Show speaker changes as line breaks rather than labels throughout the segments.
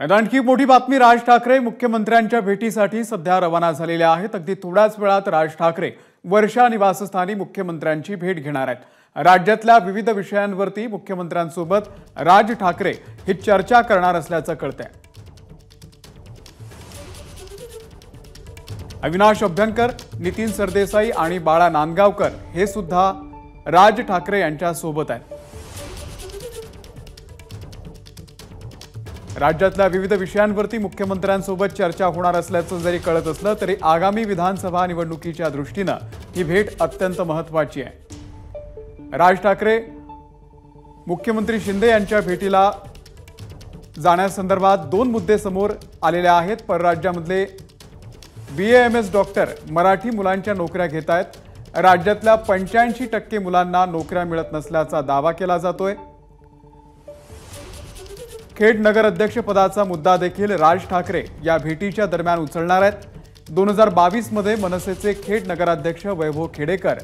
आणि आणखी मोठी बातमी, राज ठाकरे मुख्यमंत्र्यांच्या भेटीसाठी सध्या रवाना झालेले आहेत। अगदी थोड्याच वेळात राज ठाकरे वर्षा निवासस्थानी मुख्यमंत्र्यांची भेट घेणार आहेत। राज्यातल्या विविध विषयांवरती मुख्यमंत्र्यांसोबत राज ठाकरे ही चर्चा करणार असल्याचं कळतंय। अविनाश अभ्यंकर, नितीन सरदेसाई आणि बाळा नांदगावकर हे सुद्धा राज ठाकरे यांच्या सोबत आहेत। राज्यातल्या विविध विषयांवरती मुख्यमंत्र्यांसोबत चर्चा होणार असल्याचं जरी कळत असलं तरी आगामी विधानसभा निवडणुकीच्या दृष्टीने ही भेट अत्यंत महत्त्वाची आहे। राज ठाकरे मुख्यमंत्री शिंदे यांच्या भेटीला जाण्यासंदर्भात दोन मुद्दे समोर आलेले आहेत। परराज्यामधले BAMS डॉक्टर मराठी मुलांच्या नोकऱ्या घेत आहेत। राज्यातल्या 85% मुलांना नोकऱ्या मिळत नसल्याचा दावा केला जातोय। खेड नगर अध्यक्ष पदाचा मुद्दा देखील राज ठाकरे या भेटीच्या दरम्यान उचलणार आहेत। 2022 मध्ये मनसेचे खेड नगराध्यक्ष वैभव खेडेकर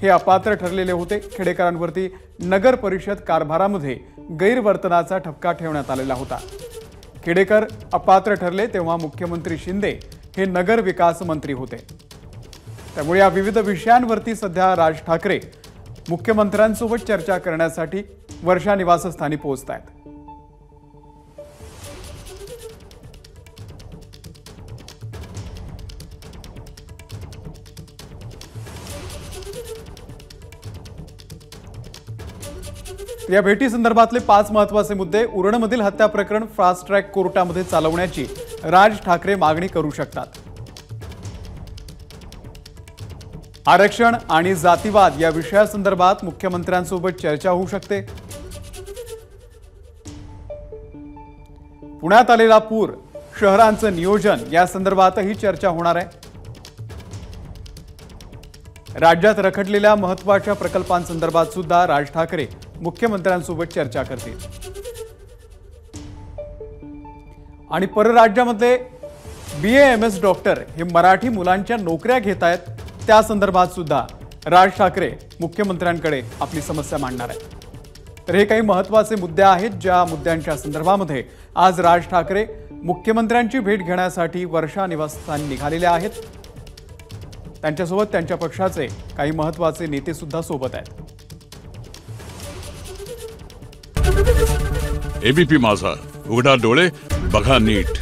हे अपात्र ठरलेले होते। खेडेकरांवरती नगर परिषद कारभारामध्ये गैरवर्तनाचा ठपका ठेवण्यात आलेला होता। खेडेकर अपात्र ठरले तेव्हा मुख्यमंत्री शिंदे हे नगर विकास मंत्री होते। त्यामुळे या विविध विषयांवरती सध्या राज ठाकरे मुख्यमंत्र्यांसोबत चर्चा करण्यासाठी वर्षा निवासस्थानी पोहोचत आहेत। या भेटी संदर्भातले 5 महत्त्वाचे मुद्दे। उरणमधील हत्या प्रकरण फास्ट ट्रॅक कोर्टामध्ये चालवण्याची राज ठाकरे मागणी करू शकतात। आरक्षण आणि जातीवाद या विषयासंदर्भात मुख्यमंत्र्यांसोबत चर्चा होऊ शकते। पुण्यात आलेला पूर, शहरांचं नियोजन या संदर्भातही चर्चा होणार आहे। राज्यात रखडलेल्या महत्त्वाच्या प्रकल्पांसंदर्भात सुद्धा राज ठाकरे मुख्यमंत्र्यांसोबत चर्चा करतील। आणि परराज्यामध्ये BAMS डॉक्टर हे मराठी मुलांच्या नोकऱ्या घेत आहेत, त्या संदर्भात सुद्धा राज ठाकरे मुख्यमंत्र्यांकडे आपली समस्या मांडणार आहेत। तर हे काही महत्त्वाचे मुद्दे आहेत, ज्या मुद्द्यांच्या संदर्भामध्ये आज राज ठाकरे मुख्यमंत्र्यांची भेट घेण्यासाठी वर्षा निवासस्थानी निघालेले आहेत। त्यांच्यासोबत त्यांच्या पक्षाचे काही महत्त्वाचे नेते सुद्धा सोबत आहेत।
ABP माझा, उघडा डोळे बघा नीट।